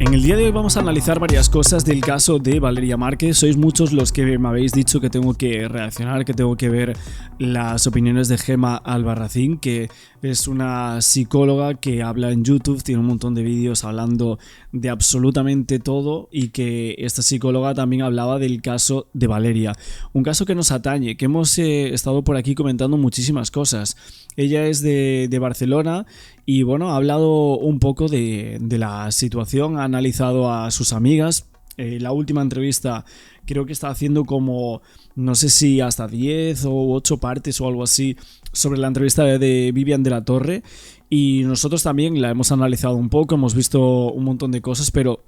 En el día de hoy vamos a analizar varias cosas del caso de Valeria Márquez. Sois muchos los que me habéis dicho que tengo que reaccionar, que tengo que ver las opiniones de Gemma Albarracín, que es una psicóloga que habla en YouTube, tiene un montón de vídeos hablando de absolutamente todo, y que esta psicóloga también hablaba del caso de Valeria. Un caso que nos atañe, que hemos estado por aquí comentando muchísimas cosas. Ella es de Barcelona y bueno, ha hablado un poco de la situación, ha analizado a sus amigas. La última entrevista creo que está haciendo como, no sé si hasta 10 o 8 partes o algo así, sobre la entrevista de Vivian de la Torre, y nosotros también la hemos analizado un poco, hemos visto un montón de cosas, pero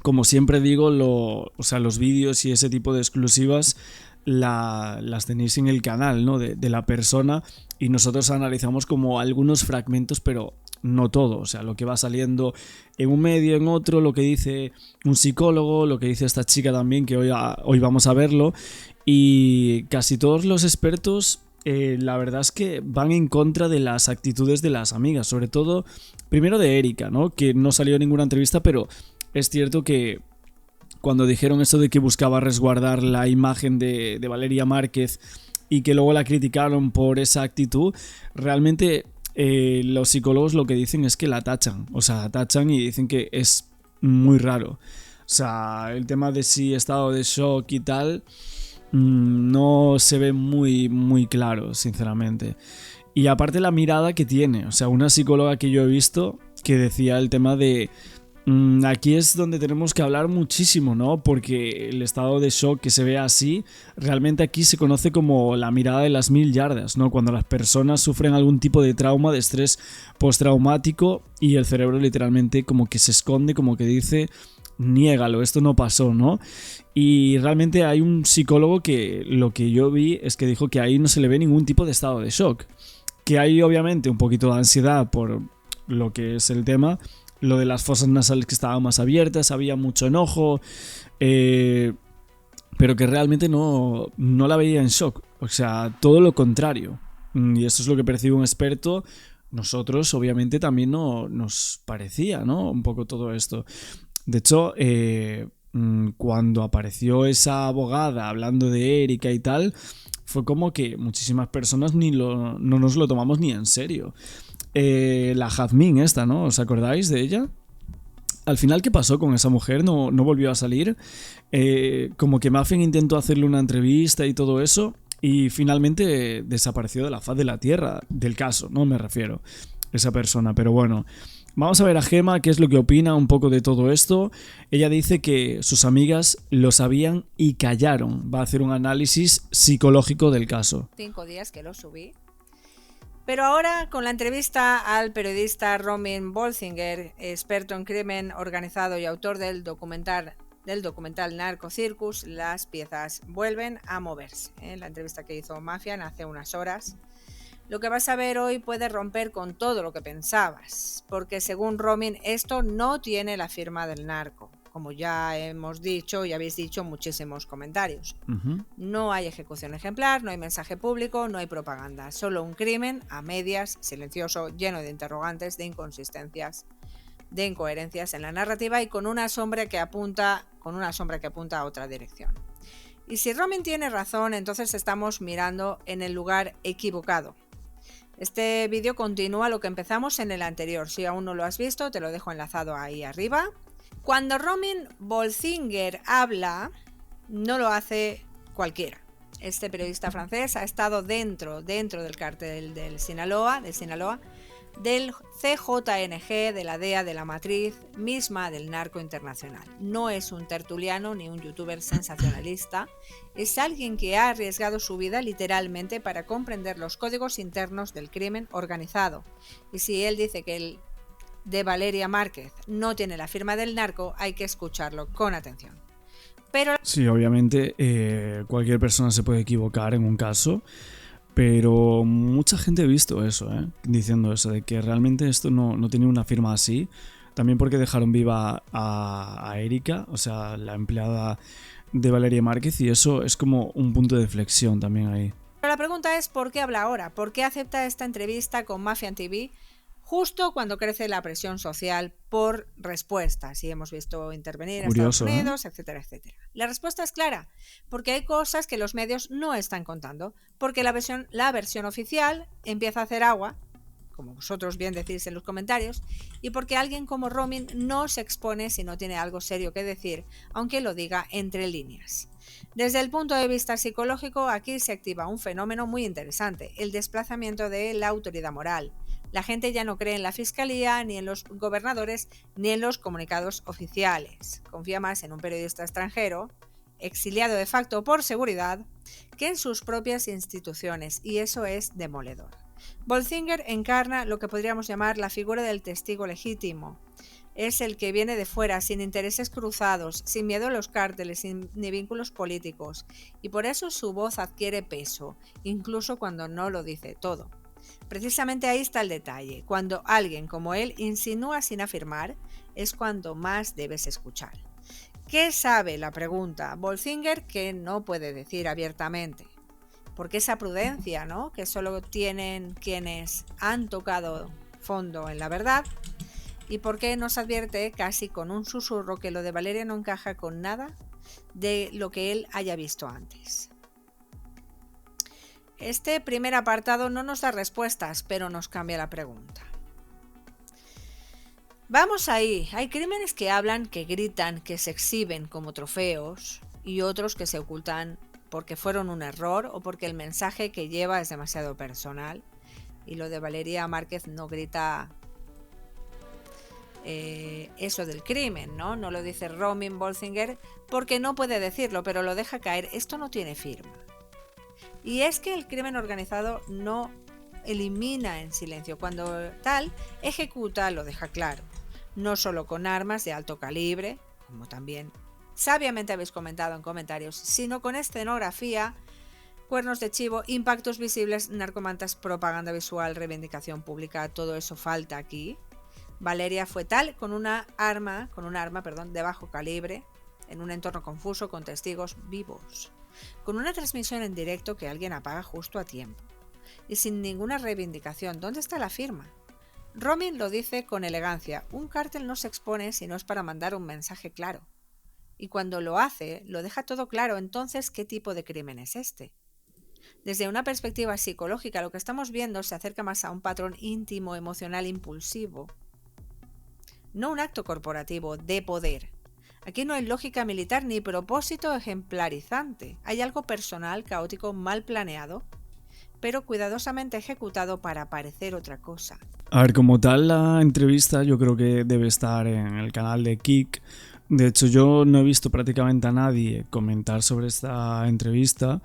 como siempre digo, los vídeos y ese tipo de exclusivas las tenéis en el canal, ¿no? de la persona, y nosotros analizamos como algunos fragmentos, pero no todo, o sea, lo que va saliendo en un medio, en otro, lo que dice un psicólogo, lo que dice esta chica también, que hoy vamos a verlo, y casi todos los expertos, la verdad es que van en contra de las actitudes de las amigas, sobre todo, primero de Erika, ¿no? Que no salió en ninguna entrevista, pero es cierto que cuando dijeron eso de que buscaba resguardar la imagen de Valeria Márquez y que luego la criticaron por esa actitud, realmente los psicólogos lo que dicen es que la tachan, y dicen que es muy raro. O sea, el tema de si estado de shock y tal no se ve muy, muy claro, sinceramente. Y aparte la mirada que tiene, o sea, una psicóloga que yo he visto que decía el tema de aquí es donde tenemos que hablar muchísimo, ¿no? Porque el estado de shock que se ve así, realmente aquí se conoce como la mirada de las 1000 yardas, ¿no? Cuando las personas sufren algún tipo de trauma, de estrés postraumático, y el cerebro literalmente como que se esconde, como que dice, niégalo, esto no pasó, ¿no? Y realmente hay un psicólogo que lo que yo vi es que dijo que ahí no se le ve ningún tipo de estado de shock. Que hay obviamente un poquito de ansiedad por lo que es el tema, lo de las fosas nasales que estaban más abiertas, había mucho enojo, pero que realmente no la veía en shock, o sea, todo lo contrario. Y eso es lo que percibe un experto. Nosotros obviamente también no nos parecía, ¿no? Un poco todo esto. De hecho, cuando apareció esa abogada hablando de Erika y tal, fue como que muchísimas personas no nos lo tomamos ni en serio. La Jazmín esta, ¿no? ¿Os acordáis de ella? Al final, ¿qué pasó con esa mujer? No volvió a salir. Como que Muffin intentó hacerle una entrevista y todo eso, y finalmente desapareció de la faz de la tierra, del caso, no me refiero, esa persona. Pero bueno, vamos a ver a Gemma qué es lo que opina un poco de todo esto. Ella dice que sus amigas lo sabían y callaron. Va a hacer un análisis psicológico del caso. 5 días que lo subí. Pero ahora, con la entrevista al periodista Romin Bolsinger, experto en crimen organizado y autor del documental Narco Circus, las piezas vuelven a moverse. La entrevista que hizo Mafian hace unas horas. Lo que vas a ver hoy puede romper con todo lo que pensabas, porque según Romin, esto no tiene la firma del narco, como ya hemos dicho y habéis dicho en muchísimos comentarios. No hay ejecución ejemplar, no hay mensaje público, no hay propaganda, solo un crimen a medias, silencioso, lleno de interrogantes, de inconsistencias, de incoherencias en la narrativa, y con una sombra que apunta a otra dirección. Y si Romin tiene razón, entonces estamos mirando en el lugar equivocado. Este vídeo continúa lo que empezamos en el anterior. Si aún no lo has visto, te lo dejo enlazado ahí arriba. Cuando Romin Bolsinger habla, no lo hace cualquiera. Este periodista francés ha estado dentro del cártel del Sinaloa, del CJNG, de la DEA, de la matriz misma del narco internacional. No es un tertuliano ni un youtuber sensacionalista, es alguien que ha arriesgado su vida literalmente para comprender los códigos internos del crimen organizado. Y si él dice que el de Valeria Márquez no tiene la firma del narco, hay que escucharlo con atención. Pero sí, obviamente cualquier persona se puede equivocar en un caso, pero mucha gente ha visto eso, diciendo eso, de que realmente esto no tiene una firma así. También porque dejaron viva a Erika, o sea, la empleada de Valeria Márquez, y eso es como un punto de flexión también ahí. la pregunta es, ¿por qué habla ahora? ¿Por qué acepta esta entrevista con Mafian TV justo cuando crece la presión social por respuestas, y hemos visto intervenir a Curioso, Estados Unidos, etcétera, etcétera. La respuesta es clara, porque hay cosas que los medios no están contando, porque la versión oficial empieza a hacer agua, como vosotros bien decís en los comentarios, y porque alguien como Romin no se expone si no tiene algo serio que decir, aunque lo diga entre líneas. Desde el punto de vista psicológico, aquí se activa un fenómeno muy interesante, el desplazamiento de la autoridad moral. La gente ya no cree en la fiscalía, ni en los gobernadores, ni en los comunicados oficiales. Confía más en un periodista extranjero, exiliado de facto por seguridad, que en sus propias instituciones, y eso es demoledor. Bolsinger encarna lo que podríamos llamar la figura del testigo legítimo. Es el que viene de fuera, sin intereses cruzados, sin miedo a los cárteles, ni vínculos políticos, y por eso su voz adquiere peso, incluso cuando no lo dice todo. Precisamente ahí está el detalle. Cuando alguien como él insinúa sin afirmar, es cuando más debes escuchar. ¿Qué sabe? La pregunta Bolsinger, que no puede decir abiertamente. Porque esa prudencia, ¿no?, que solo tienen quienes han tocado fondo en la verdad, y porque nos advierte casi con un susurro que lo de Valeria no encaja con nada de lo que él haya visto antes. Este primer apartado no nos da respuestas, pero nos cambia la pregunta. Vamos ahí, hay crímenes que hablan, que gritan, que se exhiben como trofeos, y otros que se ocultan porque fueron un error o porque el mensaje que lleva es demasiado personal. Y lo de Valeria Márquez no grita eso del crimen, ¿no? No lo dice Romin Bolsinger porque no puede decirlo, pero lo deja caer. Esto no tiene firma. Y es que el crimen organizado no elimina en silencio, cuando tal ejecuta, lo deja claro, no solo con armas de alto calibre, como también sabiamente habéis comentado en comentarios, sino con escenografía, cuernos de chivo, impactos visibles, narcomantas, propaganda visual, reivindicación pública. Todo eso falta aquí. Valeria fue tal con un arma de bajo calibre, en un entorno confuso con testigos vivos, con una transmisión en directo que alguien apaga justo a tiempo y sin ninguna reivindicación. ¿Dónde está la firma? Romin lo dice con elegancia: un cártel no se expone si no es para mandar un mensaje claro, y cuando lo hace lo deja todo claro. Entonces, ¿qué tipo de crimen es este? Desde una perspectiva psicológica, lo que estamos viendo se acerca más a un patrón íntimo, emocional, impulsivo, no un acto corporativo de poder. Aquí no hay lógica militar ni propósito ejemplarizante. Hay algo personal, caótico, mal planeado, pero cuidadosamente ejecutado para parecer otra cosa. A ver, como tal, la entrevista yo creo que debe estar en el canal de Kik. De hecho, yo no he visto prácticamente a nadie comentar sobre esta entrevista,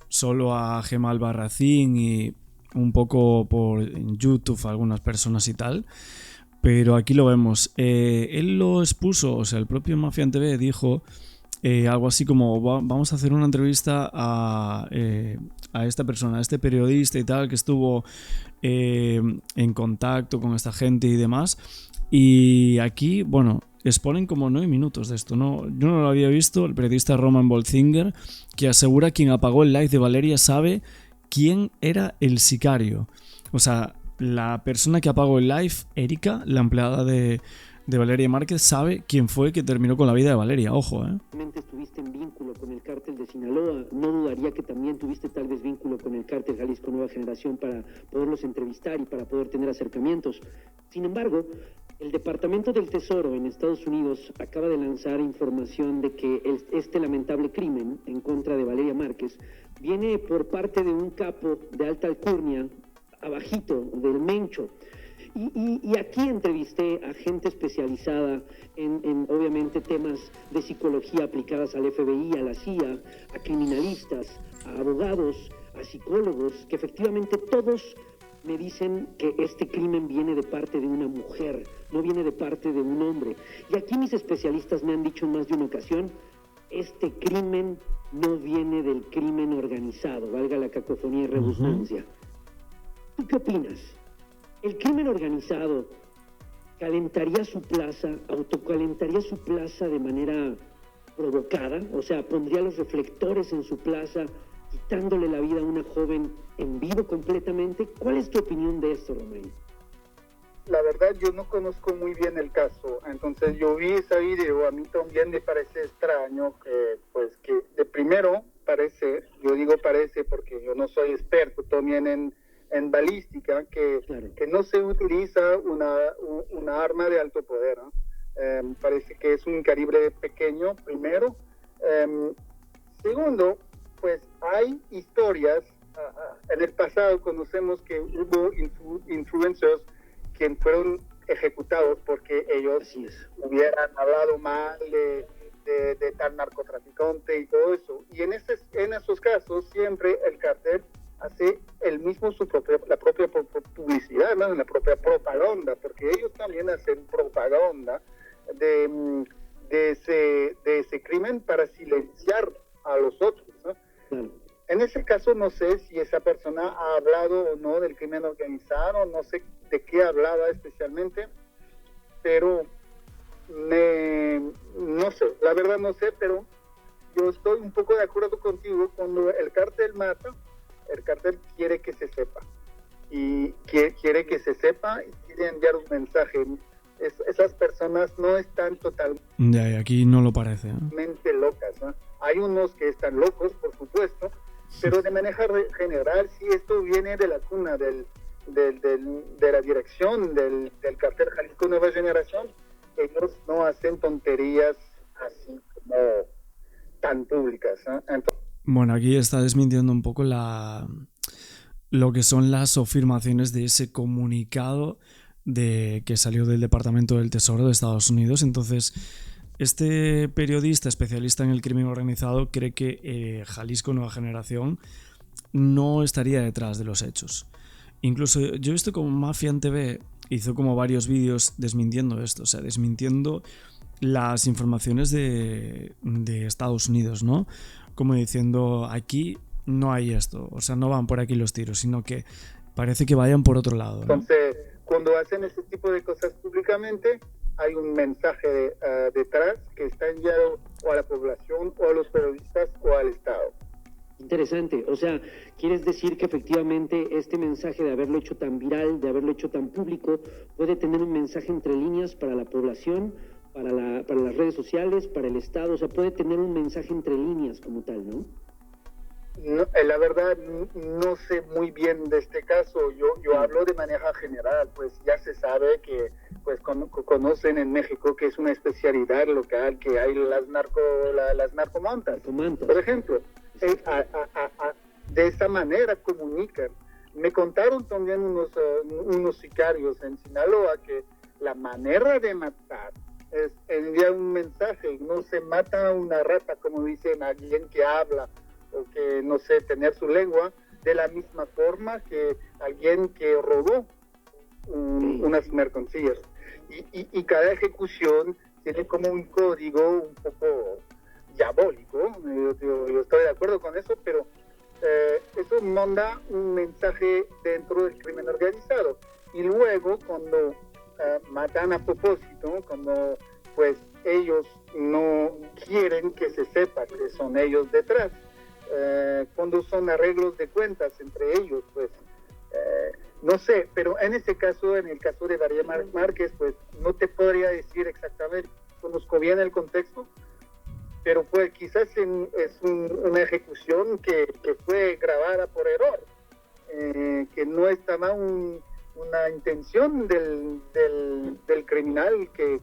solo a Gemma Albarracín y un poco por YouTube algunas personas y tal. Pero aquí lo vemos. Él lo expuso, o sea, el propio Mafian TV dijo algo así como: vamos a hacer una entrevista a esta persona, a este periodista y tal, que estuvo en contacto con esta gente y demás. Y aquí, bueno, exponen como 9 minutos de esto, ¿no? Yo no lo había visto. El periodista Roman Bolsinger, que asegura quien apagó el live de Valeria sabe quién era el sicario. O sea, la persona que apagó el live, Erika, la empleada de Valeria Márquez, sabe quién fue que terminó con la vida de Valeria. Ojo, ¿eh? Estuviste en vínculo con el cártel de Sinaloa. No dudaría que también tuviste tal vez vínculo con el cártel Jalisco Nueva Generación para poderlos entrevistar y para poder tener acercamientos. Sin embargo, el Departamento del Tesoro en Estados Unidos acaba de lanzar información de que este lamentable crimen en contra de Valeria Márquez viene por parte de un capo de alta alcurnia, abajito del Mencho. Y aquí entrevisté a gente especializada en obviamente temas de psicología aplicadas al FBI, a la CIA, a criminalistas, a abogados, a psicólogos, que efectivamente todos me dicen que este crimen viene de parte de una mujer, no viene de parte de un hombre. Y aquí mis especialistas me han dicho en más de una ocasión: este crimen no viene del crimen organizado, valga la cacofonía y redundancia. ¿Tú qué opinas? ¿El crimen organizado calentaría su plaza, autocalentaría su plaza de manera provocada? O sea, pondría los reflectores en su plaza, quitándole la vida a una joven en vivo completamente. ¿Cuál es tu opinión de esto, Romain? la verdad yo no conozco muy bien el caso, entonces yo vi ese video, a mí también me parece extraño que, pues, que de primero parece, yo digo parece porque yo no soy experto también en balística, Claro. que no se utiliza una arma de alto poder, ¿no? Parece que es un calibre pequeño, primero. Segundo, pues hay historias, en el pasado conocemos que hubo influencers que fueron ejecutados porque ellos Así es. hubieran hablado mal de tal narcotraficante y todo eso. Y en esos casos siempre el cartel hace el mismo la propia publicidad, ¿no? La propia propaganda, porque ellos también hacen propaganda de ese crimen para silenciar a los otros, ¿no? Claro. En ese caso no sé si esa persona ha hablado o no del crimen organizado, no sé de qué hablaba especialmente, pero no sé, la verdad no sé, pero yo estoy un poco de acuerdo contigo. Cuando el cártel mata, el cártel quiere que se sepa, y quiere que se sepa y quiere enviar un mensaje. Esas personas no están totalmente Ya, aquí no lo parece, ¿eh? locas, ¿no? Hay unos que están locos, por supuesto, pero de manera general, sí, esto viene de la cuna de la dirección del cartel Jalisco Nueva Generación. Ellos no hacen tonterías así como tan públicas, ¿no? Entonces, Bueno, aquí está desmintiendo un poco lo que son las afirmaciones de ese comunicado que salió del Departamento del Tesoro de Estados Unidos. Entonces, este periodista especialista en el crimen organizado cree que Jalisco Nueva Generación no estaría detrás de los hechos. Incluso yo he visto como Mafia en TV hizo como varios vídeos desmintiendo esto, o sea, desmintiendo las informaciones de Estados Unidos, ¿no? Como diciendo, aquí no hay esto, o sea, no van por aquí los tiros, sino que parece que vayan por otro lado, ¿no? entonces cuando hacen ese tipo de cosas públicamente, hay un mensaje detrás que está enviado o a la población, o a los periodistas, o al Estado. Interesante. O sea, ¿quieres decir que efectivamente este mensaje de haberlo hecho tan viral, de haberlo hecho tan público, puede tener un mensaje entre líneas para la población, para las redes sociales, para el Estado? O sea, puede tener un mensaje entre líneas como tal, ¿no? No, la verdad no sé muy bien de este caso. Yo hablo de manera general, pues ya se sabe que pues conocen en México que es una especialidad local, que hay las narcomantas, por ejemplo. De esa manera comunican. Me contaron también unos sicarios en Sinaloa que la manera de matar es enviar un mensaje. No se mata a una rata, como dicen, a alguien que habla o que, no sé, tener su lengua, de la misma forma que alguien que robó unas mercancías. Y cada ejecución tiene como un código un poco diabólico. Yo estoy de acuerdo con eso, pero eso manda un mensaje dentro del crimen organizado. Y luego, cuando matan a propósito, cuando pues ellos no quieren que se sepa que son ellos detrás, cuando son arreglos de cuentas entre ellos, pues no sé, pero en ese caso, en el caso de Darío Márquez, pues no te podría decir exactamente, conozco bien el contexto, pero pues quizás es una ejecución que fue grabada por error, que no estaba una intención del criminal, que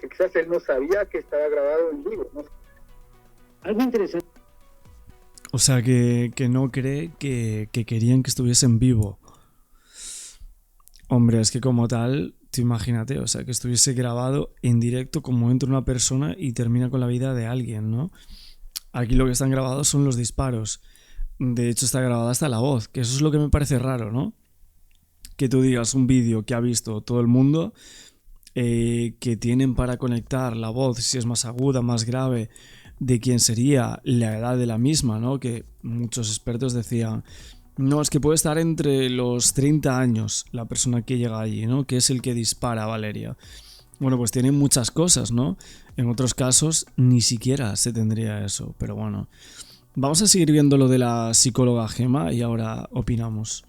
quizás él no sabía que estaba grabado en vivo, ¿no? Algo interesante. O sea, que no cree que querían que estuviese en vivo. Hombre, es que como tal, tú imagínate, o sea, que estuviese grabado en directo como entra una persona y termina con la vida de alguien, ¿no? Aquí lo que están grabados son los disparos. De hecho, está grabada hasta la voz, que eso es lo que me parece raro, ¿no? Que tú digas un vídeo que ha visto todo el mundo, que tienen para conectar la voz, si es más aguda, más grave, de quién sería, la edad de la misma, ¿no? Que muchos expertos decían, no, es que puede estar entre los 30 años la persona que llega allí, ¿no? Que es el que dispara a Valeria. Bueno, pues tienen muchas cosas, ¿no? En otros casos ni siquiera se tendría eso, pero bueno. Vamos a seguir viendo lo de la psicóloga Gema y ahora opinamos.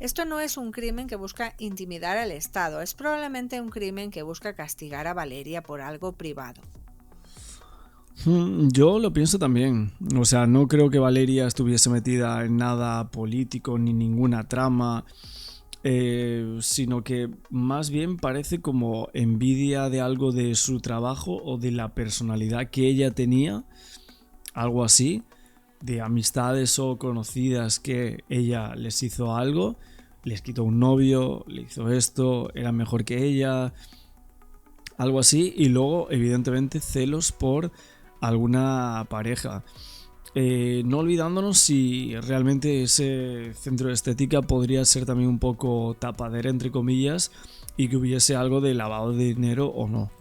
Esto no es un crimen que busca intimidar al Estado, es probablemente un crimen que busca castigar a Valeria por algo privado. Yo lo pienso también. O sea, no creo que Valeria estuviese metida en nada político ni ninguna trama, sino que más bien parece como envidia de algo de su trabajo o de la personalidad que ella tenía, algo así, de amistades o conocidas que ella les hizo algo, les quitó un novio, le hizo esto, era mejor que ella, algo así, y luego evidentemente celos por alguna pareja. No olvidándonos si realmente ese centro de estética podría ser también un poco tapadera, entre comillas, y que hubiese algo de lavado de dinero o no.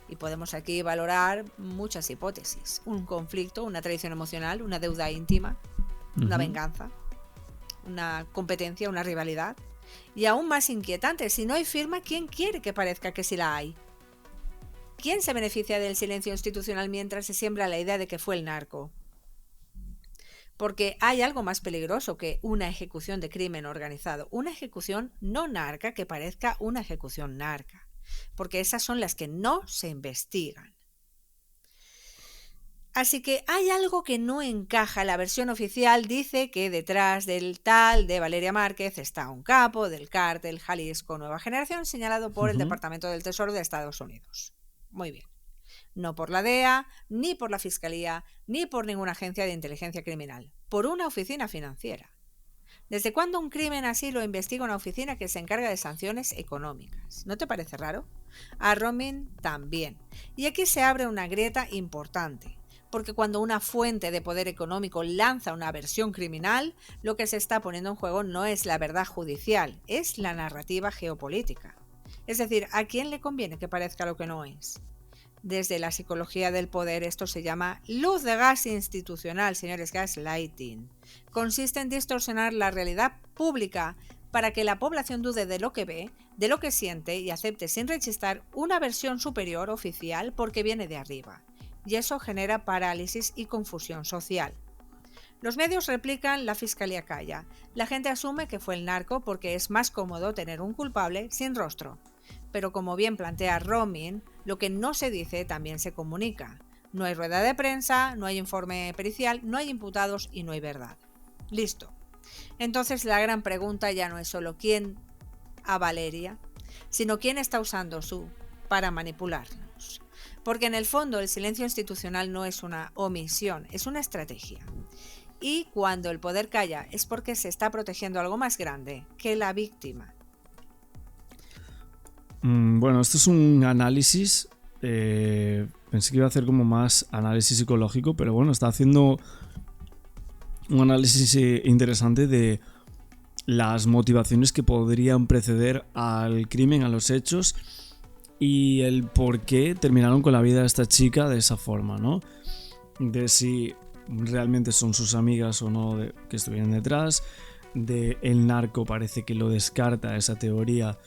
Y podemos aquí valorar muchas hipótesis. Un conflicto, una traición emocional, una deuda íntima, una venganza, una competencia, una rivalidad. Y aún más inquietante, si no hay firma, ¿quién quiere que parezca que sí la hay? ¿Quién se beneficia del silencio institucional mientras se siembra la idea de que fue el narco? Porque hay algo más peligroso que una ejecución de crimen organizado. Una ejecución no narca que parezca una ejecución narca. Porque esas son las que no se investigan. Así que hay algo que no encaja. La versión oficial dice que detrás del tal de Valeria Márquez está un capo del cártel Jalisco Nueva Generación señalado por el Departamento del Tesoro de Estados Unidos. Muy bien. No por la DEA, ni por la Fiscalía, ni por ninguna agencia de inteligencia criminal. Por una oficina financiera. ¿Desde cuándo un crimen así lo investiga una oficina que se encarga de sanciones económicas? ¿No te parece raro? A Romin también. Y aquí se abre una grieta importante. Porque cuando una fuente de poder económico lanza una versión criminal, lo que se está poniendo en juego no es la verdad judicial, es la narrativa geopolítica. Es decir, ¿a quién le conviene que parezca lo que no es? Desde la psicología del poder esto se llama luz de gas institucional, señores, gaslighting. Consiste en distorsionar la realidad pública para que la población dude de lo que ve, de lo que siente y acepte sin rechistar una versión superior oficial porque viene de arriba. Y eso genera parálisis y confusión social. Los medios replican, la fiscalía calla. La gente asume que fue el narco porque es más cómodo tener un culpable sin rostro. Pero como bien plantea Romin, lo que no se dice también se comunica. No hay rueda de prensa, no hay informe pericial, no hay imputados y no hay verdad. Listo. Entonces la gran pregunta ya no es solo quién a Valeria, sino quién está usando su para manipularnos. Porque en el fondo el silencio institucional no es una omisión, es una estrategia. Y cuando el poder calla es porque se está protegiendo algo más grande que la víctima. Bueno, esto es un análisis. Pensé que iba a hacer como más análisis psicológico, pero bueno, está haciendo un análisis interesante de las motivaciones que podrían preceder al crimen, a los hechos y el por qué terminaron con la vida de esta chica de esa forma, ¿no? De si realmente son sus amigas o no que estuvieran detrás, de el narco parece que lo descarta esa teoría.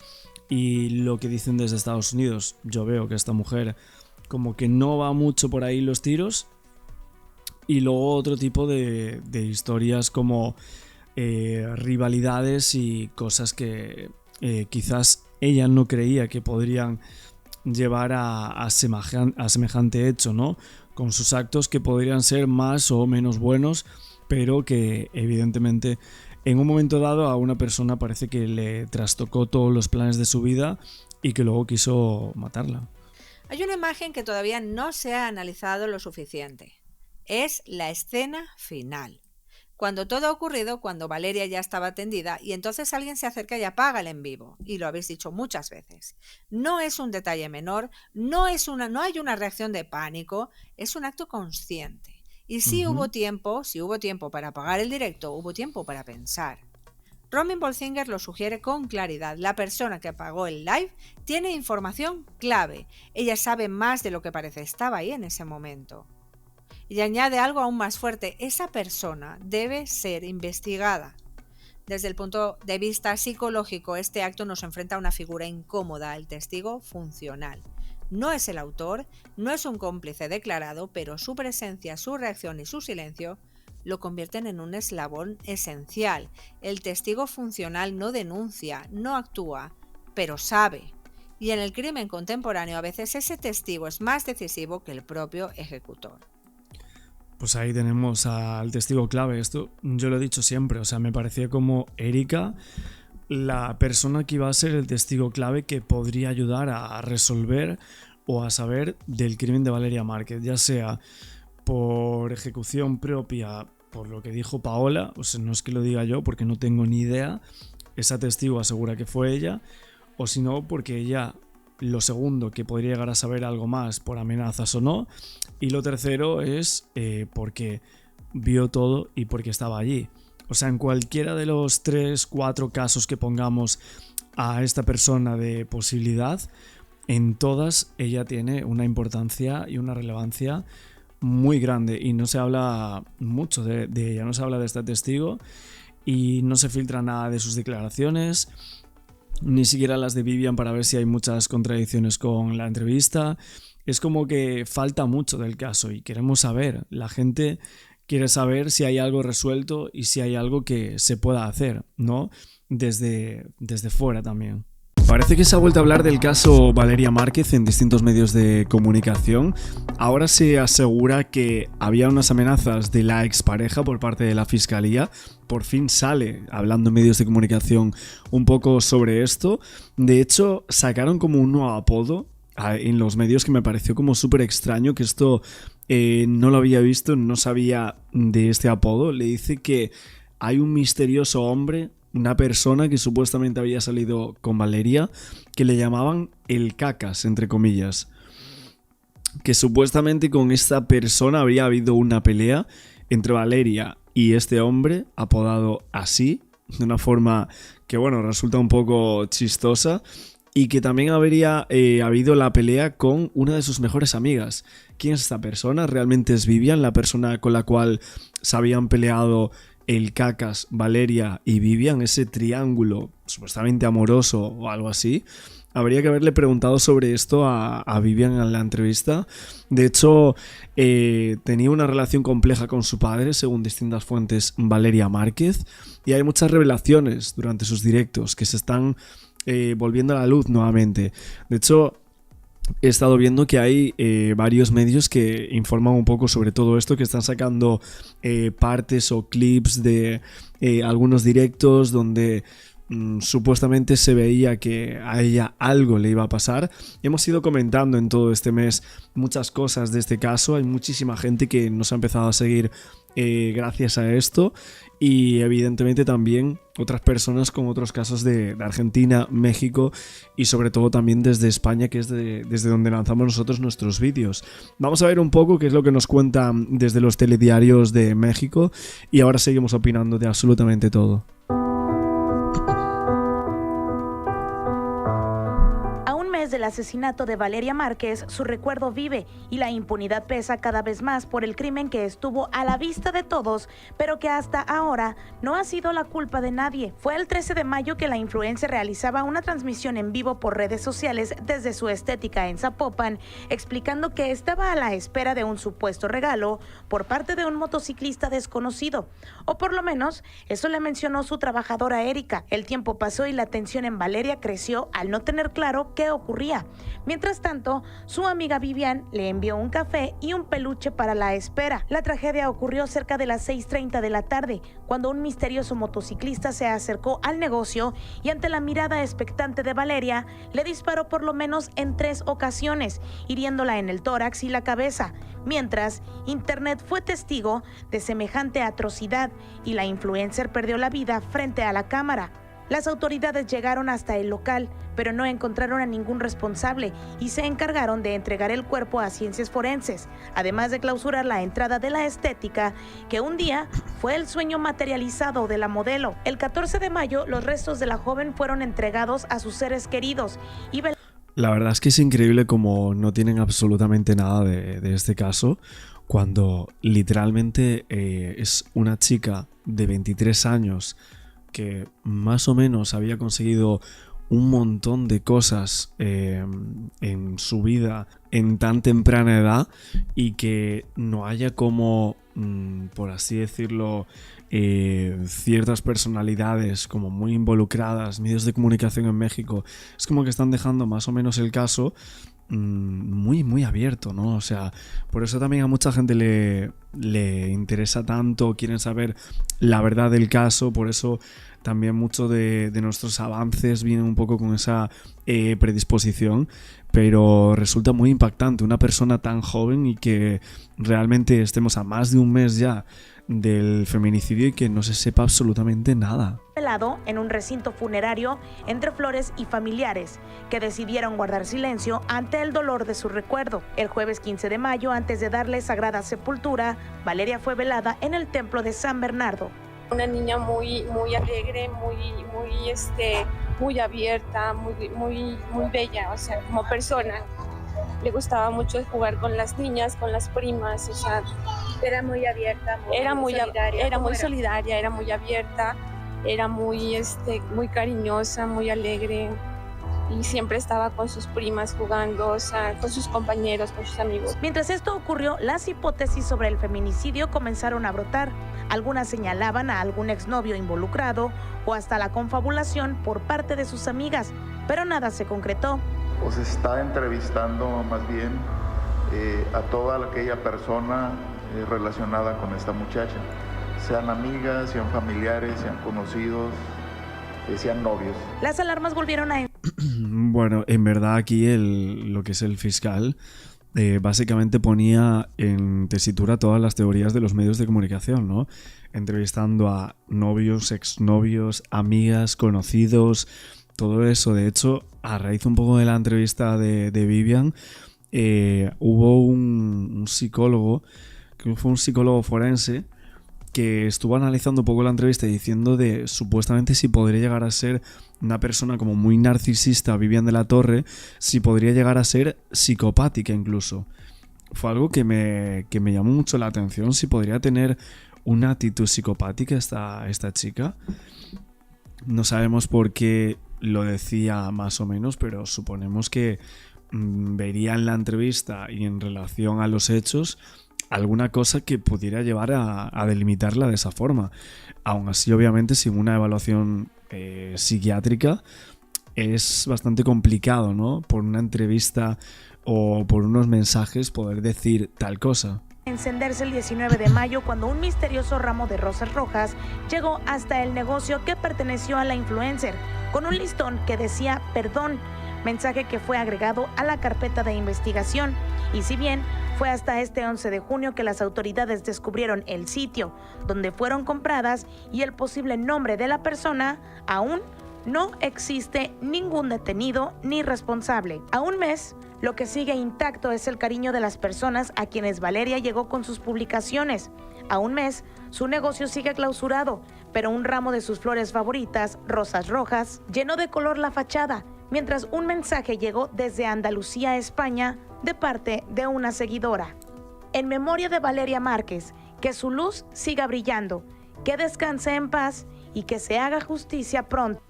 Y lo que dicen desde Estados Unidos, yo veo que esta mujer como que no va mucho por ahí los tiros. Y luego otro tipo de historias como rivalidades y cosas que quizás ella no creía que podrían llevar a semejante hecho, ¿no? Con sus actos que podrían ser más o menos buenos, pero que evidentemente en un momento dado a una persona parece que le trastocó todos los planes de su vida y que luego quiso matarla. Hay una imagen que todavía no se ha analizado lo suficiente. Es la escena final. Cuando todo ha ocurrido, cuando Valeria ya estaba tendida y entonces alguien se acerca y apaga el en vivo. Y lo habéis dicho muchas veces. No es un detalle menor, no hay una reacción de pánico, es un acto consciente. Y si hubo tiempo para apagar el directo, hubo tiempo para pensar. Romin Bolsinger lo sugiere con claridad. La persona que apagó el live tiene información clave. Ella sabe más de lo que parece. Estaba ahí en ese momento. Y añade algo aún más fuerte. Esa persona debe ser investigada. Desde el punto de vista psicológico, este acto nos enfrenta a una figura incómoda, el testigo funcional. No es el autor, no es un cómplice declarado, pero su presencia, su reacción y su silencio lo convierten en un eslabón esencial. El testigo funcional no denuncia, no actúa, pero sabe. Y en el crimen contemporáneo a veces ese testigo es más decisivo que el propio ejecutor. Pues ahí tenemos al testigo clave. Esto yo lo he dicho siempre, o sea, me parecía como Erika la persona que iba a ser el testigo clave que podría ayudar a resolver o a saber del crimen de Valeria Márquez, ya sea por ejecución propia, por lo que dijo Paola, o sea, no es que lo diga yo porque no tengo ni idea, esa testigo asegura que fue ella, o si no, porque ella, lo segundo, que podría llegar a saber algo más por amenazas o no, y lo tercero es porque vio todo y porque estaba allí. O sea, en cualquiera de los 3-4 casos que pongamos a esta persona de posibilidad, en todas ella tiene una importancia y una relevancia muy grande y no se habla mucho de ella, no se habla de este testigo y no se filtra nada de sus declaraciones, ni siquiera las de Vivian para ver si hay muchas contradicciones con la entrevista. Es como que falta mucho del caso y queremos saber, la gente quiere saber si hay algo resuelto y si hay algo que se pueda hacer, ¿no? Desde fuera también. Parece que se ha vuelto a hablar del caso Valeria Márquez en distintos medios de comunicación. Ahora se asegura que había unas amenazas de la expareja por parte de la fiscalía. Por fin sale hablando en medios de comunicación un poco sobre esto. De hecho, sacaron como un nuevo apodo en los medios que me pareció como súper extraño, que esto no lo había visto, no sabía de este apodo. Le dice que hay un misterioso hombre, una persona que supuestamente había salido con Valeria, que le llamaban el cacas, entre comillas. Que supuestamente con esta persona habría habido una pelea entre Valeria y este hombre, apodado así, de una forma que, bueno, resulta un poco chistosa. Y que también habría habido la pelea con una de sus mejores amigas. ¿Quién es esta persona? ¿Realmente es Vivian, la persona con la cual se habían peleado el cacas, Valeria y Vivian? Ese triángulo supuestamente amoroso o algo así. Habría que haberle preguntado sobre esto a Vivian en la entrevista. De hecho, tenía una relación compleja con su padre, según distintas fuentes, Valeria Márquez. Y hay muchas revelaciones durante sus directos que se están volviendo a la luz nuevamente. De hecho, he estado viendo que hay varios medios que informan un poco sobre todo esto, que están sacando partes o clips de algunos directos donde supuestamente se veía que a ella algo le iba a pasar. Hemos ido comentando en todo este mes muchas cosas de este caso. Hay muchísima gente que nos ha empezado a seguir gracias a esto, y evidentemente también otras personas con otros casos de Argentina, México y sobre todo también desde España, que es desde donde lanzamos nosotros nuestros vídeos. Vamos a ver un poco qué es lo que nos cuentan desde los telediarios de México y ahora seguimos opinando de absolutamente todo. Del asesinato de Valeria Márquez, su recuerdo vive y la impunidad pesa cada vez más por el crimen que estuvo a la vista de todos, pero que hasta ahora no ha sido la culpa de nadie. Fue el 13 de mayo que la influencer realizaba una transmisión en vivo por redes sociales desde su estética en Zapopan, explicando que estaba a la espera de un supuesto regalo por parte de un motociclista desconocido, o por lo menos eso le mencionó su trabajadora Erika. El tiempo pasó y la tensión en Valeria creció al no tener claro qué ocurría. Mientras tanto, su amiga Vivian le envió un café y un peluche para la espera. La tragedia ocurrió cerca de las 6:30 de la tarde, cuando un misterioso motociclista se acercó al negocio y ante la mirada expectante de Valeria, le disparó por lo menos en 3 ocasiones, hiriéndola en el tórax y la cabeza. Mientras, Internet fue testigo de semejante atrocidad y la influencer perdió la vida frente a la cámara. Las autoridades llegaron hasta el local, pero no encontraron a ningún responsable y se encargaron de entregar el cuerpo a ciencias forenses, además de clausurar la entrada de la estética, que un día fue el sueño materializado de la modelo. El 14 de mayo, los restos de la joven fueron entregados a sus seres queridos y la verdad es que es increíble como no tienen absolutamente nada de este caso, cuando literalmente es una chica de 23 años que más o menos había conseguido un montón de cosas en su vida en tan temprana edad y que no haya como, por así decirlo, ciertas personalidades como muy involucradas, medios de comunicación en México, es como que están dejando más o menos el caso muy muy abierto, ¿no? O sea, por eso también a mucha gente le interesa tanto, quieren saber la verdad del caso, por eso también mucho de nuestros avances vienen un poco con esa predisposición, pero resulta muy impactante una persona tan joven y que realmente estemos a más de un mes ya del feminicidio y que no se sepa absolutamente nada. Velado en un recinto funerario entre flores y familiares que decidieron guardar silencio ante el dolor de su recuerdo. El jueves 15 de mayo, antes de darle sagrada sepultura, Valeria fue velada en el templo de San Bernardo. Una niña muy alegre, muy abierta, muy bella, o sea, como persona. Le gustaba mucho jugar con las niñas, con las primas, o sea, era muy abierta, era muy solidaria, solidaria, era muy abierta, era muy cariñosa, muy alegre. Y siempre estaba con sus primas jugando, o sea, con sus compañeros, con sus amigos. Mientras esto ocurrió, las hipótesis sobre el feminicidio comenzaron a brotar. Algunas señalaban a algún exnovio involucrado o hasta la confabulación por parte de sus amigas, pero nada se concretó. Pues está entrevistando más bien a toda aquella persona relacionada con esta muchacha, sean amigas, sean familiares, sean conocidos, sean novios. Las alarmas volvieron a... Bueno, en verdad aquí lo que es el fiscal básicamente ponía en tesitura todas las teorías de los medios de comunicación, ¿no? Entrevistando a novios, exnovios, amigas, conocidos, todo eso. De hecho, a raíz un poco de la entrevista de Vivian, hubo un psicólogo, que fue un psicólogo forense, que estuvo analizando un poco la entrevista y diciendo de supuestamente si podría llegar a ser una persona como muy narcisista, Vivian de la Torre, si podría llegar a ser psicopática incluso. Fue algo que me llamó mucho la atención, si podría tener una actitud psicopática esta chica. No sabemos por qué lo decía más o menos, pero suponemos que vería en la entrevista y en relación a los hechos alguna cosa que pudiera llevar a delimitarla de esa forma. Aún así, obviamente, sin una evaluación psiquiátrica es bastante complicado, ¿no? Por una entrevista o por unos mensajes poder decir tal cosa. Encenderse el 19 de mayo cuando un misterioso ramo de rosas rojas llegó hasta el negocio que perteneció a la influencer, con un listón que decía perdón, mensaje que fue agregado a la carpeta de investigación. Y si bien fue hasta este 11 de junio que las autoridades descubrieron el sitio donde fueron compradas y el posible nombre de la persona, aún no existe ningún detenido ni responsable. A un mes, lo que sigue intacto es el cariño de las personas a quienes Valeria llegó con sus publicaciones. A un mes, su negocio sigue clausurado, pero un ramo de sus flores favoritas, rosas rojas, llenó de color la fachada, mientras un mensaje llegó desde Andalucía, España, de parte de una seguidora. En memoria de Valeria Márquez, que su luz siga brillando, que descanse en paz y que se haga justicia pronto.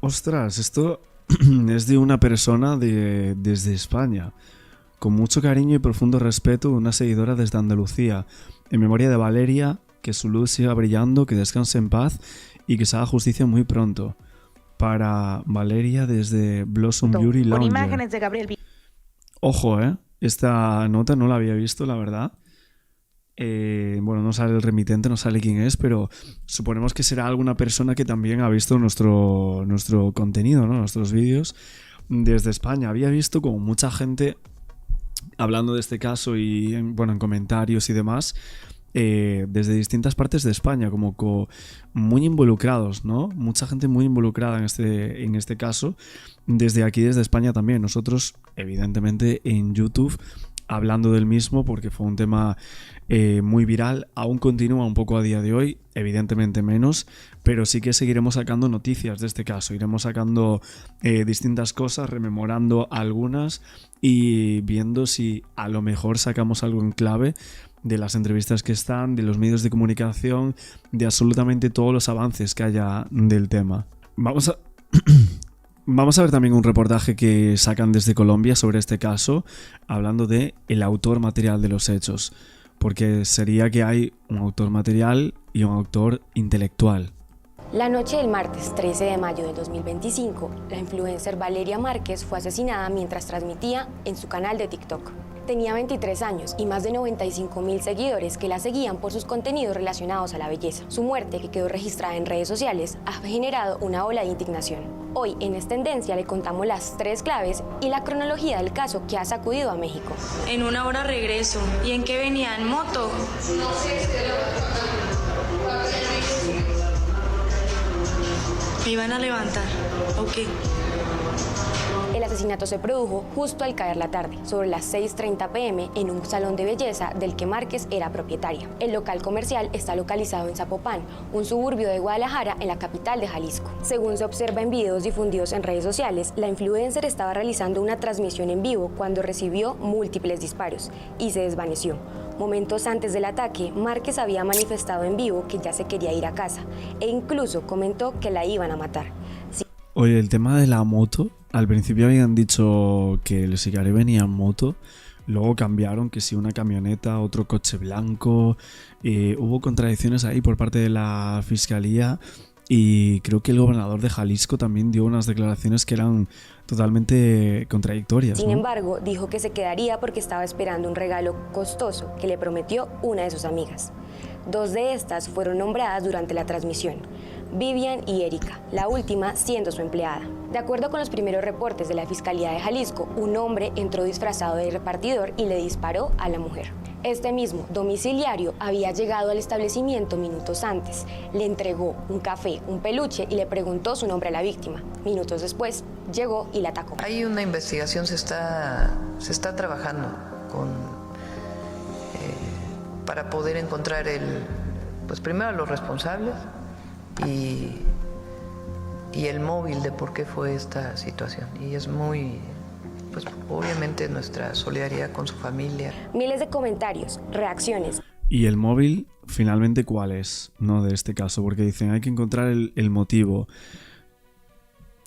Ostras, esto es de una persona desde España, con mucho cariño y profundo respeto, una seguidora desde Andalucía. En memoria de Valeria, que su luz siga brillando, que descanse en paz y que se haga justicia muy pronto. Para Valeria desde Blossom Beauty Lounge. Con imágenes de Gabriel. Ojo, esta nota no la había visto, la verdad. Bueno, no sale el remitente, no sale quién es, pero suponemos que será alguna persona que también ha visto nuestro contenido, ¿no? Nuestros vídeos desde España. Había visto como mucha gente hablando de este caso y en comentarios y demás, desde distintas partes de España, como muy involucrados, ¿no? Mucha gente muy involucrada en este caso, desde aquí, desde España también. Nosotros, evidentemente, en YouTube, hablando del mismo, porque fue un tema muy viral, aún continúa un poco a día de hoy, evidentemente menos, pero sí que seguiremos sacando noticias de este caso, iremos sacando distintas cosas, rememorando algunas y viendo si a lo mejor sacamos algo en clave de las entrevistas que están, de los medios de comunicación, de absolutamente todos los avances que haya del tema. Vamos a... Vamos a ver también un reportaje que sacan desde Colombia sobre este caso, hablando de el autor material de los hechos, porque sería que hay un autor material y un autor intelectual. La noche del martes 13 de mayo de 2025, la influencer Valeria Márquez fue asesinada mientras transmitía en su canal de TikTok. Tenía 23 años y más de 95.000 seguidores que la seguían por sus contenidos relacionados a la belleza. Su muerte, que quedó registrada en redes sociales, ha generado una ola de indignación. Hoy, en Es Tendencia, le contamos las 3 claves y la cronología del caso que ha sacudido a México. En una hora regreso. ¿Y en qué venía? ¿En moto? ¿Me iban a levantar? ¿O qué? El asesinato se produjo justo al caer la tarde, sobre las 6:30 p.m. en un salón de belleza del que Márquez era propietaria. El local comercial está localizado en Zapopan, un suburbio de Guadalajara, en la capital de Jalisco. Según se observa en videos difundidos en redes sociales, la influencer estaba realizando una transmisión en vivo cuando recibió múltiples disparos y se desvaneció. Momentos antes del ataque, Márquez había manifestado en vivo que ya se quería ir a casa e incluso comentó que la iban a matar. Oye, el tema de la moto, al principio habían dicho que el sicario venía en moto, luego cambiaron que si una camioneta, otro coche blanco, hubo contradicciones ahí por parte de la fiscalía y creo que el gobernador de Jalisco también dio unas declaraciones que eran totalmente contradictorias, Sin ¿no? embargo, dijo que se quedaría porque estaba esperando un regalo costoso que le prometió una de sus amigas. 2 de estas fueron nombradas durante la transmisión, Vivian y Erika, la última siendo su empleada. De acuerdo con los primeros reportes de la Fiscalía de Jalisco, un hombre entró disfrazado de repartidor y le disparó a la mujer. Este mismo domiciliario había llegado al establecimiento minutos antes, le entregó un café, un peluche y le preguntó su nombre a la víctima. Minutos después, llegó y la atacó. Hay una investigación, se está trabajando para poder encontrar primero a los responsables y el móvil de por qué fue esta situación. Y es muy, obviamente nuestra solidaridad con su familia. Miles de comentarios, reacciones. ¿Y el móvil, finalmente, cuál es? No de este caso, porque dicen hay que encontrar el motivo.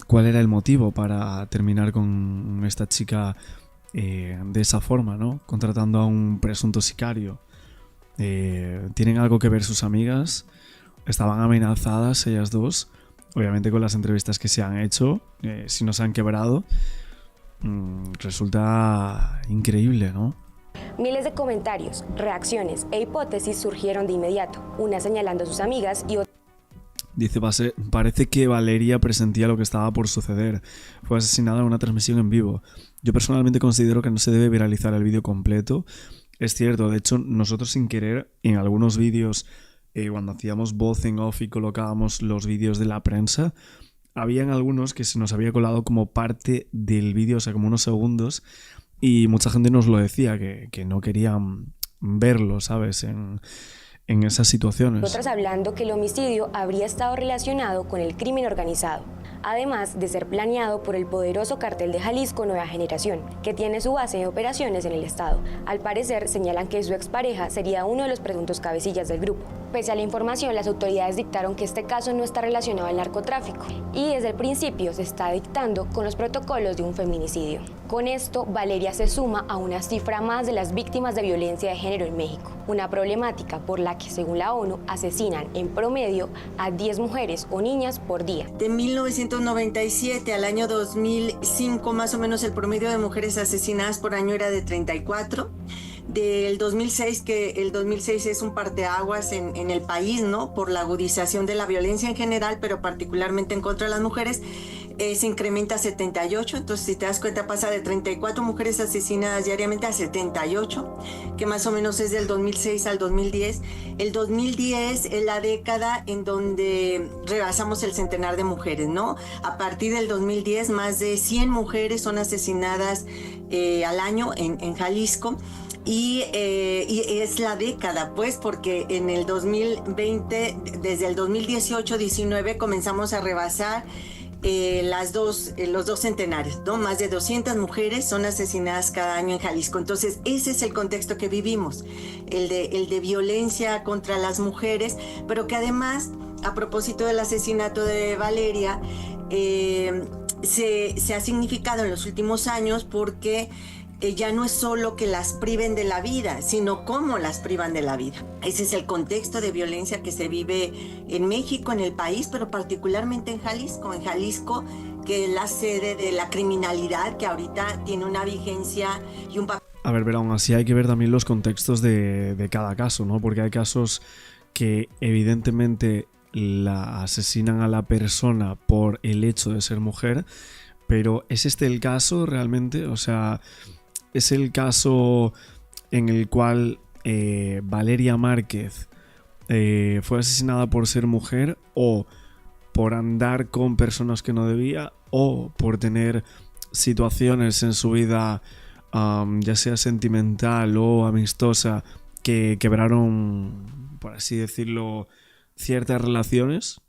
¿Cuál era el motivo para terminar con esta chica de esa forma, ¿no? Contratando a un presunto sicario. ¿Tienen algo que ver sus amigas? Estaban amenazadas ellas dos. Obviamente con las entrevistas que se han hecho, si no se han quebrado, resulta increíble, ¿no? Miles de comentarios, reacciones e hipótesis surgieron de inmediato, una señalando a sus amigas y otra. Dice, parece que Valeria presentía lo que estaba por suceder. Fue asesinada en una transmisión en vivo. Yo personalmente considero que no se debe viralizar el vídeo completo. Es cierto, de hecho, nosotros sin querer, en algunos vídeos, cuando hacíamos voz en off y colocábamos los vídeos de la prensa, habían algunos que se nos había colado como parte del vídeo, o sea, como unos segundos, y mucha gente nos lo decía, que no querían verlo, ¿sabes?, en esas situaciones. Otras hablando que el homicidio habría estado relacionado con el crimen organizado, además de ser planeado por el poderoso cartel de Jalisco Nueva Generación, que tiene su base de operaciones en el estado. Al parecer, señalan que su expareja sería uno de los presuntos cabecillas del grupo. Pese a la información, las autoridades dictaron que este caso no está relacionado al narcotráfico y desde el principio se está dictando con los protocolos de un feminicidio. Con esto, Valeria se suma a una cifra más de las víctimas de violencia de género en México, una problemática por la que, según la ONU, asesinan en promedio a 10 mujeres o niñas por día. De 1997 al año 2005, más o menos el promedio de mujeres asesinadas por año era de 34. Del 2006, que el 2006 es un parteaguas en el país, ¿no? Por la agudización de la violencia en general, pero particularmente en contra de las mujeres, se incrementa a 78. Entonces, si te das cuenta, pasa de 34 mujeres asesinadas diariamente a 78, que más o menos es del 2006 al 2010. El 2010 es la década en donde rebasamos el centenar de mujeres, ¿no? A partir del 2010, más de 100 mujeres son asesinadas al año en Jalisco. Y es la década, pues, porque en el 2020, desde el 2018-19, comenzamos a rebasar los dos centenarios, ¿no? Más de 200 mujeres son asesinadas cada año en Jalisco. Entonces, ese es el contexto que vivimos, el de violencia contra las mujeres, pero que además, a propósito del asesinato de Valeria, se ha significado en los últimos años porque ya no es solo que las priven de la vida, sino cómo las privan de la vida. Ese es el contexto de violencia que se vive en México, en el país, pero particularmente en Jalisco, que es la sede de la criminalidad, que ahorita tiene una vigencia y un papel. A ver, pero aún así hay que ver también los contextos de cada caso, ¿no? Porque hay casos que evidentemente la asesinan a la persona por el hecho de ser mujer, pero ¿es este el caso realmente? O sea, ¿es el caso en el cual Valeria Márquez fue asesinada por ser mujer, o por andar con personas que no debía, o por tener situaciones en su vida, ya sea sentimental o amistosa, que quebraron, por así decirlo, ciertas relaciones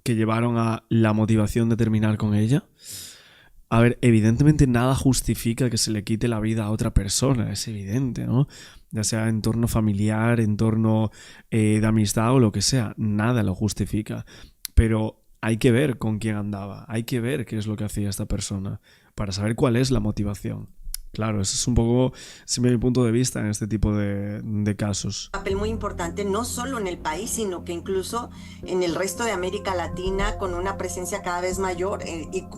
que llevaron a la motivación de terminar con ella? A ver, evidentemente nada justifica que se le quite la vida a otra persona, es evidente, ¿no? Ya sea entorno familiar, entorno de amistad o lo que sea, nada lo justifica. Pero hay que ver con quién andaba, hay que ver qué es lo que hacía esta persona para saber cuál es la motivación. Claro, ese es un poco siempre mi punto de vista en este tipo de casos. Un papel muy importante, no solo en el país, sino que incluso en el resto de América Latina, con una presencia cada vez mayor,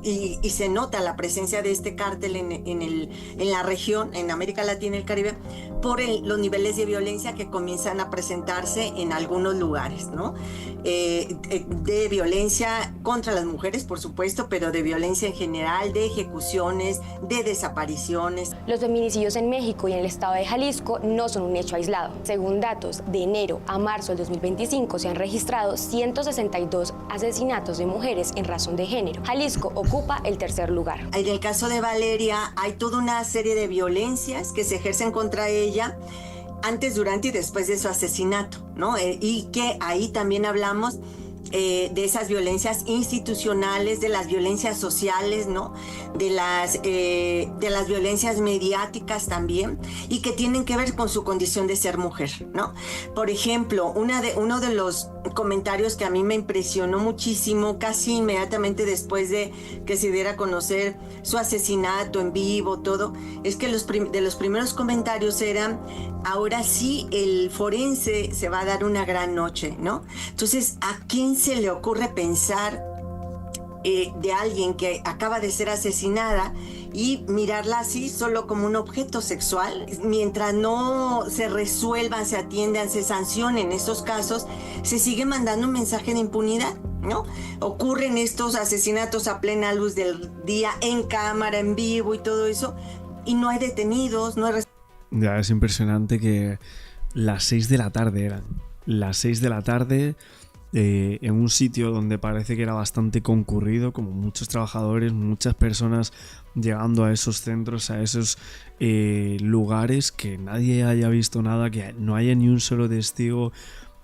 y se nota la presencia de este cártel en la región, en América Latina y el Caribe, por los niveles de violencia que comienzan a presentarse en algunos lugares, ¿no? De violencia contra las mujeres, por supuesto, pero de violencia en general, de ejecuciones, de desapariciones. Los feminicidios en México y en el estado de Jalisco no son un hecho aislado. Según datos de enero a marzo del 2025, se han registrado 162 asesinatos de mujeres en razón de género. Jalisco ocupa el tercer lugar. En el caso de Valeria, hay toda una serie de violencias que se ejercen contra ella antes, durante y después de su asesinato, ¿no? Y que ahí también hablamos de esas violencias institucionales, de las violencias sociales, ¿no? De las violencias mediáticas también, y que tienen que ver con su condición de ser mujer, ¿no? Por ejemplo, uno de los comentarios que a mí me impresionó muchísimo, casi inmediatamente después de que se diera a conocer su asesinato en vivo, todo, es que de los primeros comentarios eran: ahora sí el forense se va a dar una gran noche, ¿no? Entonces, ¿a quién se le ocurre pensar de alguien que acaba de ser asesinada y mirarla así solo como un objeto sexual? Mientras no se resuelvan, se atiendan, se sancionen estos casos, se sigue mandando un mensaje de impunidad, ¿no? Ocurren estos asesinatos a plena luz del día, en cámara, en vivo y todo eso, y no hay detenidos, no hay... Ya, es impresionante que las 6 de la tarde eran. Las 6 de la tarde en un sitio donde parece que era bastante concurrido, como muchos trabajadores, muchas personas llegando a esos centros, a esos lugares, que nadie haya visto nada, que no haya ni un solo testigo,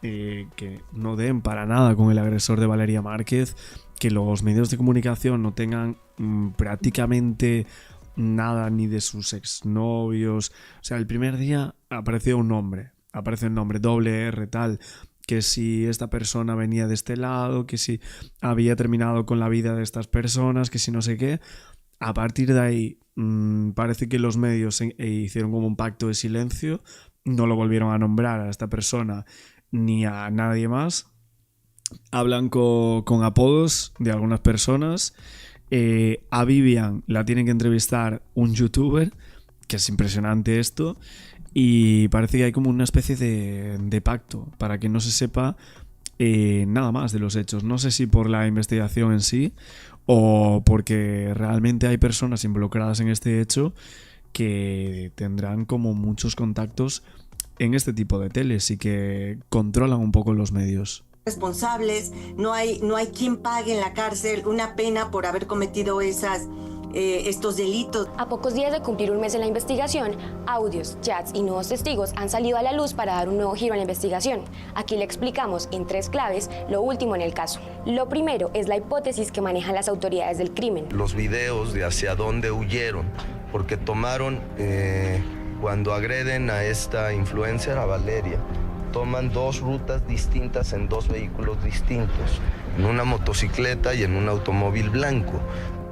que no den para nada con el agresor de Valeria Márquez, que los medios de comunicación no tengan prácticamente nada ni de sus exnovios. O sea, el primer día apareció un nombre, aparece el nombre R, tal, que si esta persona venía de este lado, que si había terminado con la vida de estas personas, que si no sé qué. A partir de ahí parece que los medios hicieron como un pacto de silencio, no lo volvieron a nombrar a esta persona ni a nadie más. Hablan con apodos de algunas personas. A Vivian la tienen que entrevistar un youtuber, que es impresionante esto, y parece que hay como una especie de pacto para que no se sepa nada más de los hechos. No sé si por la investigación en sí o porque realmente hay personas involucradas en este hecho que tendrán como muchos contactos en este tipo de teles y que controlan un poco los medios. Responsables, no hay quien pague en la cárcel una pena por haber cometido estos delitos. A pocos días de cumplir un mes en la investigación, audios, chats y nuevos testigos han salido a la luz para dar un nuevo giro a la investigación. Aquí le explicamos en 3 claves lo último en el caso. Lo primero es la hipótesis que manejan las autoridades del crimen. Los videos de hacia dónde huyeron, porque tomaron, cuando agreden a esta influencer, a Valeria, toman 2 rutas distintas en 2 vehículos distintos, en una motocicleta y en un automóvil blanco.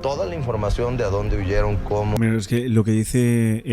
toda la información de a dónde huyeron, cómo. Mira, es que lo que dice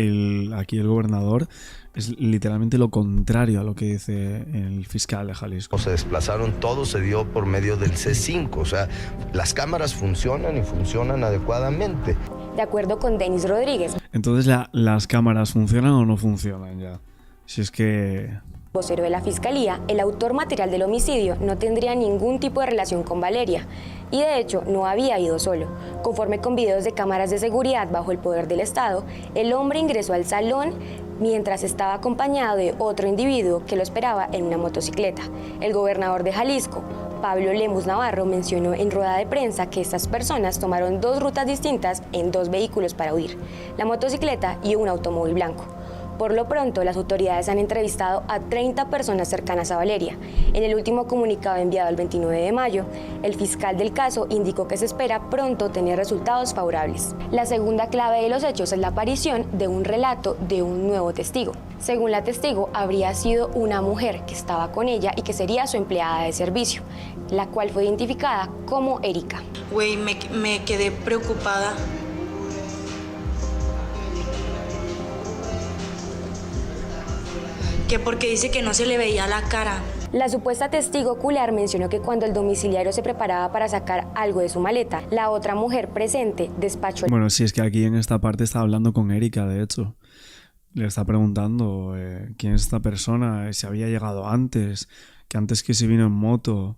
aquí el gobernador es literalmente lo contrario a lo que dice el fiscal de Jalisco. Se desplazaron, todo se dio por medio del C5, o sea, las cámaras funcionan y funcionan adecuadamente. De acuerdo con Denis Rodríguez. Entonces, ¿las cámaras funcionan o no funcionan ya? Si es que... Vocero de la Fiscalía, el autor material del homicidio no tendría ningún tipo de relación con Valeria y de hecho no había ido solo. Conforme con videos de cámaras de seguridad bajo el poder del Estado, el hombre ingresó al salón mientras estaba acompañado de otro individuo que lo esperaba en una motocicleta. El gobernador de Jalisco, Pablo Lemus Navarro, mencionó en rueda de prensa que estas personas tomaron 2 rutas distintas en 2 vehículos para huir, la motocicleta y un automóvil blanco. Por lo pronto, las autoridades han entrevistado a 30 personas cercanas a Valeria. En el último comunicado enviado el 29 de mayo, el fiscal del caso indicó que se espera pronto tener resultados favorables. La segunda clave de los hechos es la aparición de un relato de un nuevo testigo. Según la testigo, habría sido una mujer que estaba con ella y que sería su empleada de servicio, la cual fue identificada como Erika. Güey, me quedé preocupada. Que porque dice que no se le veía la cara. La supuesta testigo ocular mencionó que cuando el domiciliario se preparaba para sacar algo de su maleta, la otra mujer presente despachó... Bueno, sí, es que aquí en esta parte está hablando con Erika, de hecho. Le está preguntando quién es esta persona, si había llegado antes, que antes que se vino en moto...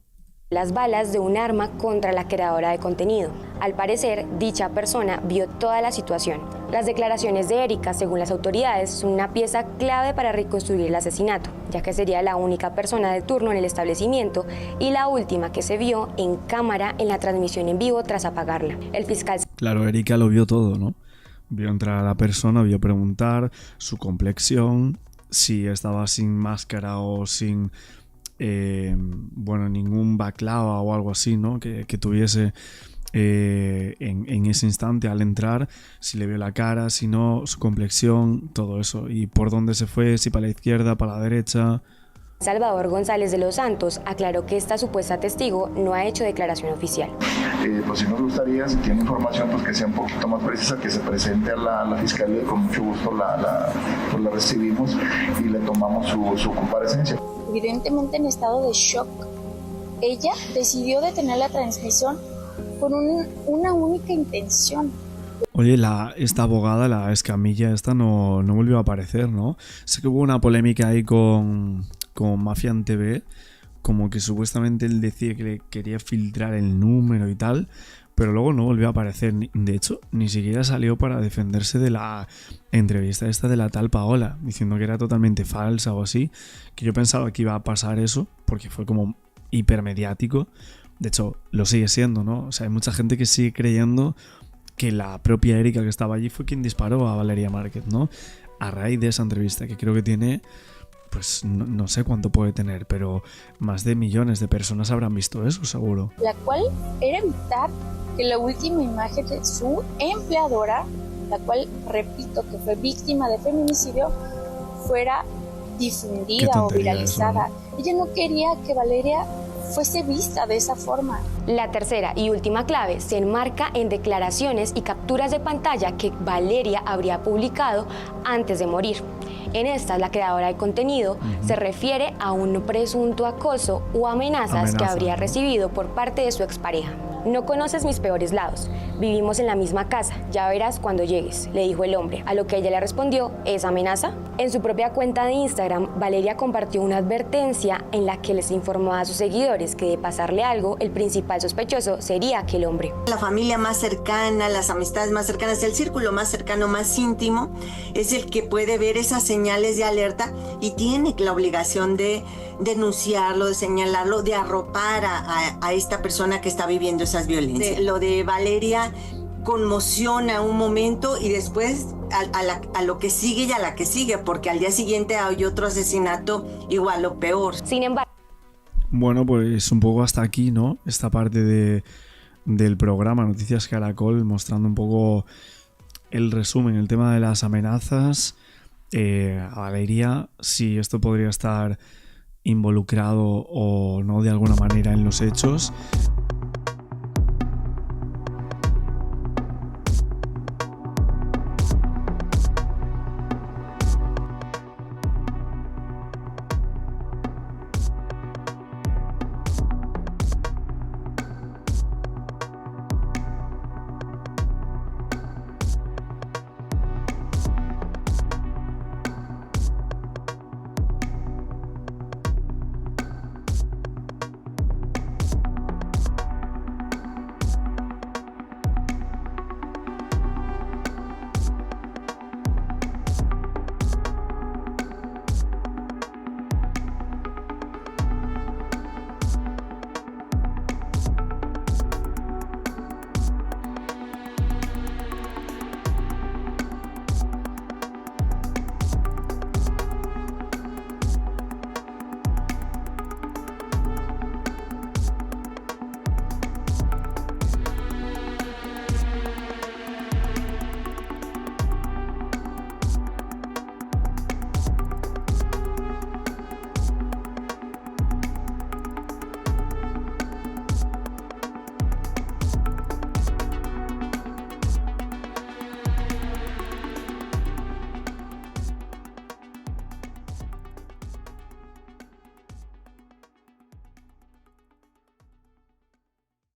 las balas de un arma contra la creadora de contenido. Al parecer, dicha persona vio toda la situación. Las declaraciones de Erika, según las autoridades, son una pieza clave para reconstruir el asesinato, ya que sería la única persona de turno en el establecimiento y la última que se vio en cámara en la transmisión en vivo tras apagarla. El fiscal... Claro, Erika lo vio todo, ¿no? Vio entrar a la persona, vio preguntar su complexión, si estaba sin máscara o sin... ningún baklava o algo así, ¿no? Que tuviese en ese instante al entrar, si le vio la cara, si no, su complexión, todo eso. Y por dónde se fue, si para la izquierda, para la derecha. Salvador González de los Santos aclaró que esta supuesta testigo no ha hecho declaración oficial. Pues sí nos gustaría, si tiene información, pues que sea un poquito más precisa, que se presente a la fiscalía y con mucho gusto la recibimos y le tomamos su comparecencia. Evidentemente en estado de shock, ella decidió detener la transmisión con una única intención. Oye, esta abogada, la Escamilla, esta no volvió a aparecer, ¿no? Sé que hubo una polémica ahí con Mafian TV, como que supuestamente él decía que le quería filtrar el número y tal, pero luego no volvió a aparecer. De hecho, ni siquiera salió para defenderse de la entrevista esta de la tal Paola, diciendo que era totalmente falsa o así, que yo pensaba que iba a pasar eso, porque fue como hipermediático. De hecho, lo sigue siendo, ¿no? O sea, hay mucha gente que sigue creyendo que la propia Erika que estaba allí fue quien disparó a Valeria Márquez, ¿no? A raíz de esa entrevista, que creo que tiene... pues no sé cuánto puede tener, pero más de millones de personas habrán visto eso, seguro. La cual era evitar que la última imagen de su empleadora, la cual, repito, que fue víctima de feminicidio, fuera difundida o viralizada. Eso, ¿no? Ella no quería que Valeria fuese vista de esa forma. La tercera y última clave se enmarca en declaraciones y capturas de pantalla que Valeria habría publicado antes de morir. En estas, la creadora de contenido se refiere a un presunto acoso o amenazas que habría recibido por parte de su expareja. No conoces mis peores lados. Vivimos en la misma casa. Ya verás cuando llegues, le dijo el hombre. A lo que ella le respondió, ¿es amenaza? En su propia cuenta de Instagram, Valeria compartió una advertencia en la que les informó a sus seguidores que de pasarle algo, el principal sospechoso sería aquel hombre. La familia más cercana, las amistades más cercanas, el círculo más cercano, más íntimo, es el que puede ver esas señales de alerta y tiene la obligación de denunciarlo, de señalarlo, de arropar a esta persona que está viviendo esas violencias. Lo de Valeria conmociona un momento y después a lo que sigue y a la que sigue, porque al día siguiente hay otro asesinato igual o peor. Sin embargo... Bueno, pues un poco hasta aquí, ¿no? Esta parte del programa Noticias Caracol, mostrando un poco el resumen, el tema de las amenazas a Valeria, si esto podría estar involucrado o no de alguna manera en los hechos.